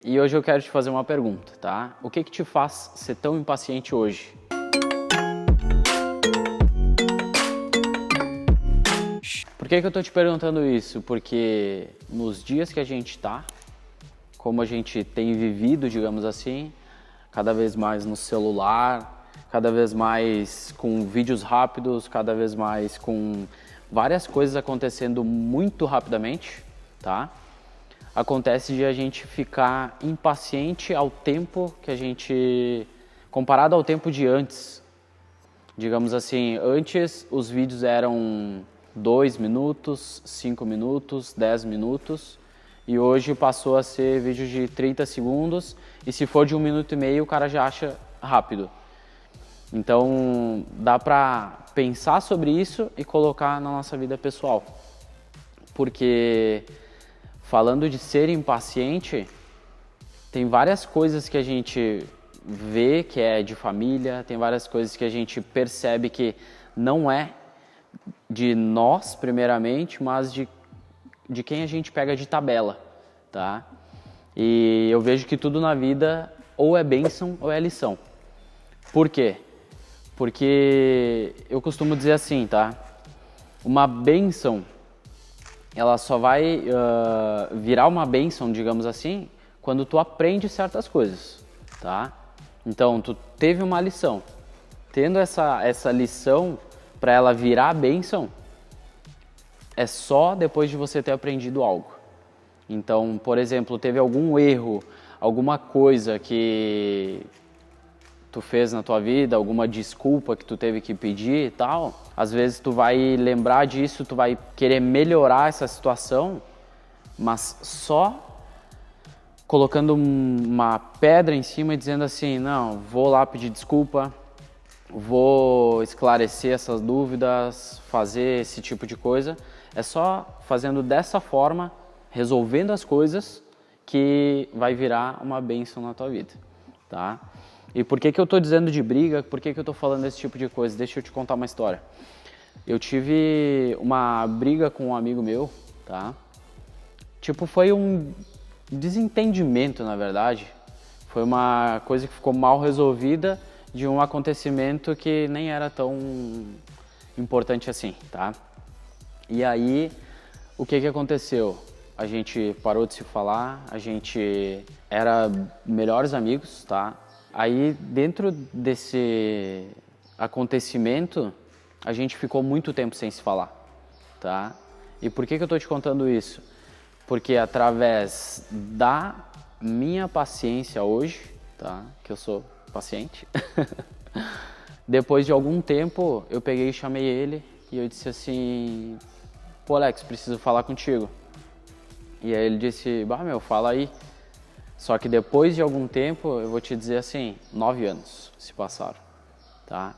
E hoje eu quero te fazer uma pergunta, tá? O que te faz ser tão impaciente hoje? Por que eu tô te perguntando isso? Porque nos dias que a gente tá, como a gente tem vivido, digamos assim, cada vez mais no celular, cada vez mais com vídeos rápidos, cada vez mais com várias coisas acontecendo muito rapidamente, tá? Acontece de a gente ficar impaciente ao tempo que a gente... comparado ao tempo de antes. Digamos assim, antes os vídeos eram 2 minutos, 5 minutos, 10 minutos e hoje passou a ser vídeo de 30 segundos e se for de 1 minuto e meio o cara já acha rápido. Então dá pra pensar sobre isso e colocar na nossa vida pessoal. Porque falando de ser impaciente, tem várias coisas que a gente vê que é de família, tem várias coisas que a gente percebe que não é de nós, primeiramente, mas de quem a gente pega de tabela, tá? E eu vejo que tudo na vida ou é bênção ou é lição. Por quê? Porque eu costumo dizer assim, tá? Uma bênção, ela só vai virar uma bênção, digamos assim, quando tu aprende certas coisas, tá? Então, tu teve uma lição. Tendo essa lição, para ela virar bênção, é só depois de você ter aprendido algo. Então, por exemplo, teve algum erro, alguma coisa que tu fez na tua vida, alguma desculpa que tu teve que pedir e tal, às vezes tu vai lembrar disso, tu vai querer melhorar essa situação, mas só colocando uma pedra em cima e dizendo assim, não, vou lá pedir desculpa, vou esclarecer essas dúvidas, fazer esse tipo de coisa. É só fazendo dessa forma, resolvendo as coisas, que vai virar uma bênção na tua vida, tá? E por que eu tô dizendo de briga? Por que eu tô falando desse tipo de coisa? Deixa eu te contar uma história. Eu tive uma briga com um amigo meu, tá? Tipo, foi um desentendimento, na verdade. Foi uma coisa que ficou mal resolvida de um acontecimento que nem era tão importante assim, tá? E aí, o que aconteceu? A gente parou de se falar, a gente era melhores amigos, tá? Aí, dentro desse acontecimento, a gente ficou muito tempo sem se falar, tá? E por que eu tô te contando isso? Porque através da minha paciência hoje, tá? Que eu sou paciente. Depois de algum tempo, eu peguei e chamei ele e eu disse assim, pô Alex, preciso falar contigo. E aí ele disse, bah meu, fala aí. Só que depois de algum tempo, eu vou te dizer assim, 9 anos se passaram, tá?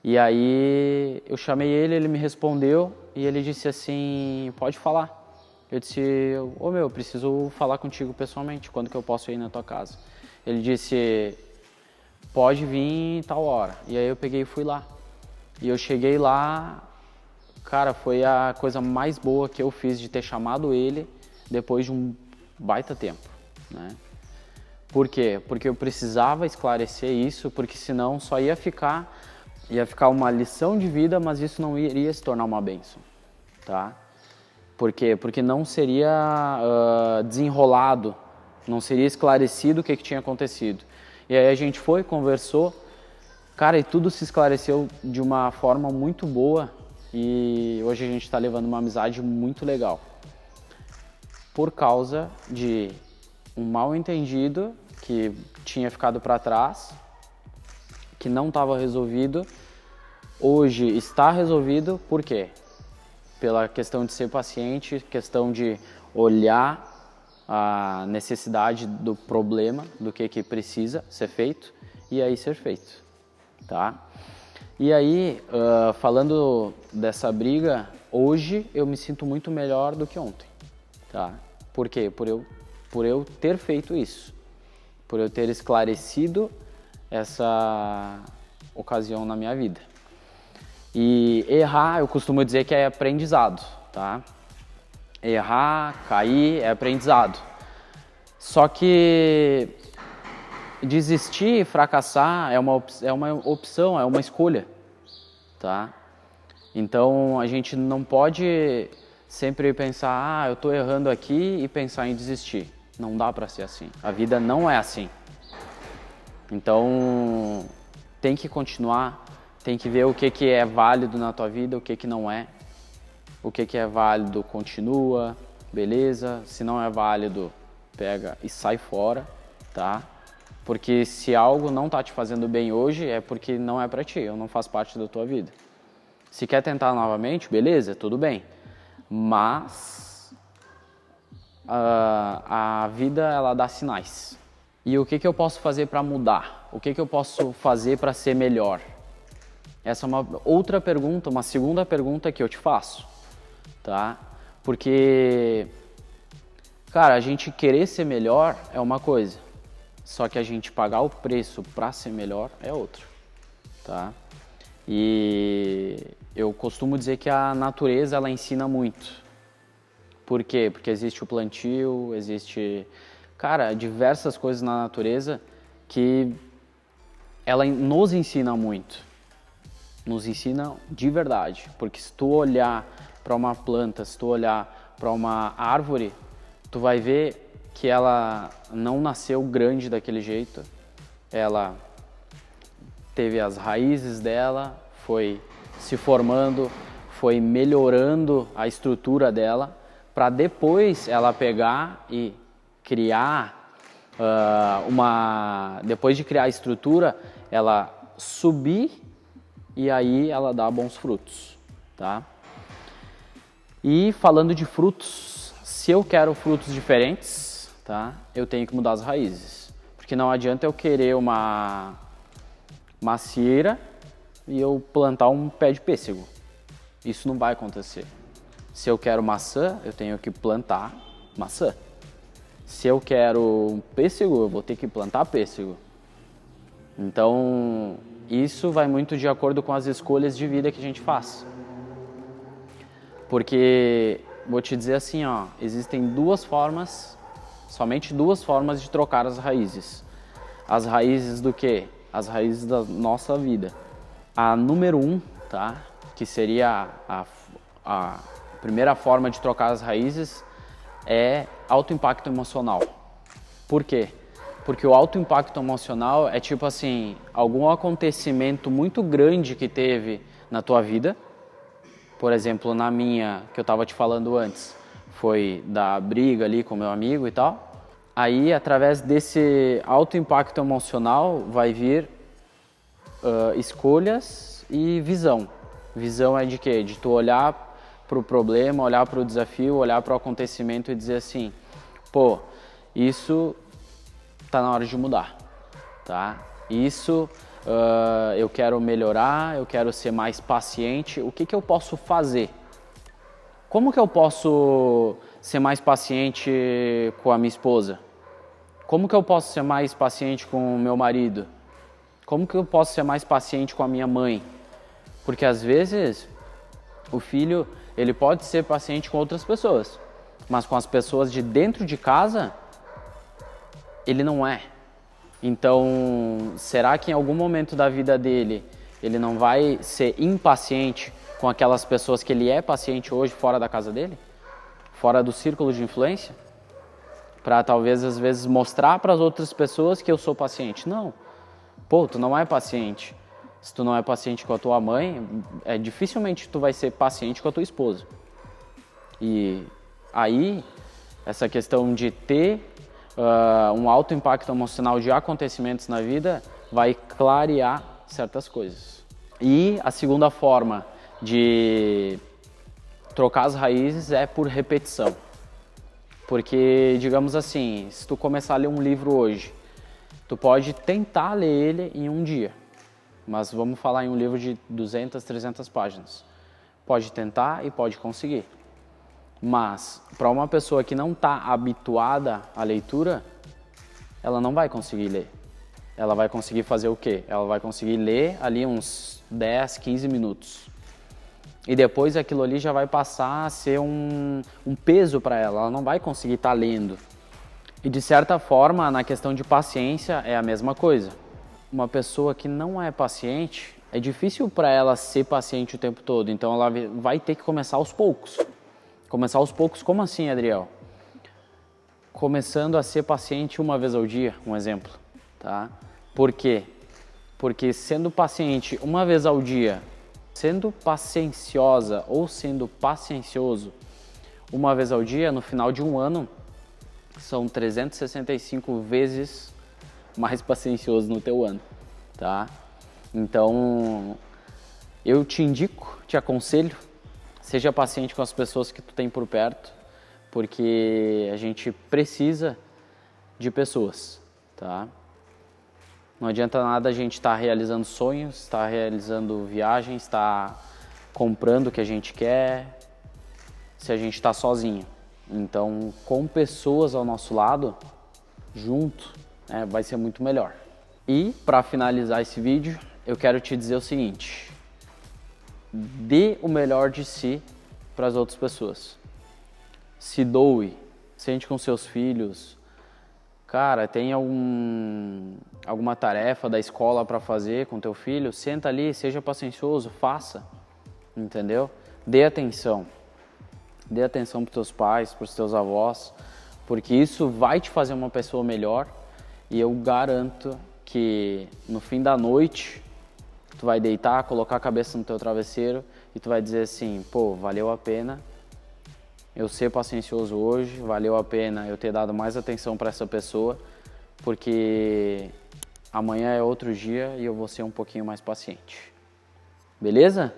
E aí eu chamei ele, ele me respondeu e ele disse assim, pode falar. Eu disse, ô meu, eu preciso falar contigo pessoalmente, quando que eu posso ir na tua casa? Ele disse, pode vir tal hora. E aí eu peguei e fui lá. E eu cheguei lá, cara, foi a coisa mais boa que eu fiz de ter chamado ele depois de um baita tempo, né? Por quê? Porque eu precisava esclarecer isso, porque senão só ia ficar uma lição de vida, mas isso não iria se tornar uma bênção, tá? Por quê? Porque não seria desenrolado, não seria esclarecido o que tinha acontecido. E aí a gente foi, conversou, cara, e tudo se esclareceu de uma forma muito boa e hoje a gente está levando uma amizade muito legal. Por causa de um mal entendido que tinha ficado para trás, que não estava resolvido, hoje está resolvido, por quê? Pela questão de ser paciente, questão de olhar a necessidade do problema, do que precisa ser feito e aí ser feito, tá? E aí, falando dessa briga, hoje eu me sinto muito melhor do que ontem, tá? Por quê? Por eu ter feito isso, por eu ter esclarecido essa ocasião na minha vida. E errar, eu costumo dizer que é aprendizado, tá? Errar, cair é aprendizado. Só que desistir e fracassar é uma opção, é uma escolha, tá? Então a gente não pode sempre pensar, eu estou errando aqui e pensar em desistir. Não dá para ser assim. A vida não é assim. Então tem que continuar, tem que ver o que é válido na tua vida, o que não é. O que é válido, continua, beleza. Se não é válido, pega e sai fora, tá? Porque se algo não tá te fazendo bem hoje, é porque não é para ti, ou não faz parte da tua vida. Se quer tentar novamente, beleza, tudo bem. Mas a vida, ela dá sinais. E o que eu posso fazer para mudar? O que eu posso fazer para ser melhor? Essa é uma outra pergunta, uma segunda pergunta que eu te faço, tá? Porque, cara, a gente querer ser melhor é uma coisa, só que a gente pagar o preço para ser melhor é outra, tá? E eu costumo dizer que a natureza, ela ensina muito. Por quê? Porque existe o plantio, existe, cara, diversas coisas na natureza que ela nos ensina muito. Nos ensina de verdade. Porque se tu olhar para uma planta, se tu olhar para uma árvore, tu vai ver que ela não nasceu grande daquele jeito. Ela teve as raízes dela, foi se formando, foi melhorando a estrutura dela, para depois ela pegar e criar depois de criar a estrutura, ela subir e aí ela dá bons frutos, tá? E falando de frutos, se eu quero frutos diferentes, tá? Eu tenho que mudar as raízes, porque não adianta eu querer uma macieira e eu plantar um pé de pêssego. Isso não vai acontecer. Se eu quero maçã, eu tenho que plantar maçã. Se eu quero um pêssego, eu vou ter que plantar pêssego. Então, isso vai muito de acordo com as escolhas de vida que a gente faz. Porque, vou te dizer assim, ó, existem somente duas formas de trocar as raízes. As raízes do quê? As raízes da nossa vida. A número 1, tá? Que seria a primeira forma de trocar as raízes é alto impacto emocional. Por quê? Porque o alto impacto emocional é tipo assim, algum acontecimento muito grande que teve na tua vida. Por exemplo, na minha, que eu estava te falando antes, foi da briga ali com meu amigo e tal. Aí, através desse alto impacto emocional, vai vir escolhas e visão. Visão é de quê? De tu olhar para o problema, olhar para o desafio, olhar para o acontecimento e dizer assim, pô, isso tá na hora de mudar, tá? Isso eu quero melhorar, eu quero ser mais paciente. O que eu posso fazer? Como que eu posso ser mais paciente com a minha esposa? Como que eu posso ser mais paciente com o meu marido? Como que eu posso ser mais paciente com a minha mãe? Porque às vezes o filho, ele pode ser paciente com outras pessoas, mas com as pessoas de dentro de casa, ele não é. Então, será que em algum momento da vida dele, ele não vai ser impaciente com aquelas pessoas que ele é paciente hoje fora da casa dele? Fora do círculo de influência? Para talvez, às vezes, mostrar para as outras pessoas que eu sou paciente. Não. Pô, tu não é paciente. Se tu não é paciente com a tua mãe, dificilmente tu vai ser paciente com a tua esposa. E aí, essa questão de ter um alto impacto emocional de acontecimentos na vida vai clarear certas coisas. E a segunda forma de trocar as raízes é por repetição. Porque, digamos assim, se tu começar a ler um livro hoje, tu pode tentar ler ele em um dia. Mas vamos falar em um livro de 200, 300 páginas. Pode tentar e pode conseguir. Mas, para uma pessoa que não está habituada à leitura, ela não vai conseguir ler. Ela vai conseguir fazer o quê? Ela vai conseguir ler ali uns 10, 15 minutos. E depois aquilo ali já vai passar a ser um peso para ela. Ela não vai conseguir estar lendo. E de certa forma, na questão de paciência, é a mesma coisa. Uma pessoa que não é paciente, é difícil para ela ser paciente o tempo todo, então ela vai ter que começar aos poucos. Começar aos poucos, como assim, Adriel? Começando a ser paciente uma vez ao dia, um exemplo, tá? Por quê? Porque sendo paciente uma vez ao dia, sendo pacienciosa ou sendo paciencioso uma vez ao dia, no final de um ano, são 365 vezes mais paciencioso no teu ano, tá? Então, eu te indico, te aconselho, seja paciente com as pessoas que tu tem por perto, porque a gente precisa de pessoas, tá? Não adianta nada a gente estar realizando sonhos, estar realizando viagens, estar comprando o que a gente quer, se a gente está sozinho. Então, com pessoas ao nosso lado, junto, vai ser muito melhor. E, para finalizar esse vídeo, eu quero te dizer o seguinte: dê o melhor de si para as outras pessoas. Se doe, sente com seus filhos. Cara, tem alguma tarefa da escola para fazer com teu filho? Senta ali, seja paciencioso, faça, entendeu? Dê atenção. Dê atenção para os teus pais, para os teus avós, porque isso vai te fazer uma pessoa melhor e eu garanto que no fim da noite tu vai deitar, colocar a cabeça no teu travesseiro e tu vai dizer assim, pô, valeu a pena eu ser paciencioso hoje, valeu a pena eu ter dado mais atenção para essa pessoa, porque amanhã é outro dia e eu vou ser um pouquinho mais paciente. Beleza?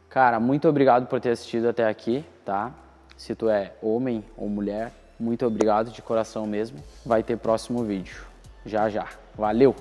Cara, muito obrigado por ter assistido até aqui, tá? Se tu é homem ou mulher, muito obrigado de coração mesmo. Vai ter próximo vídeo. Já, já. Valeu!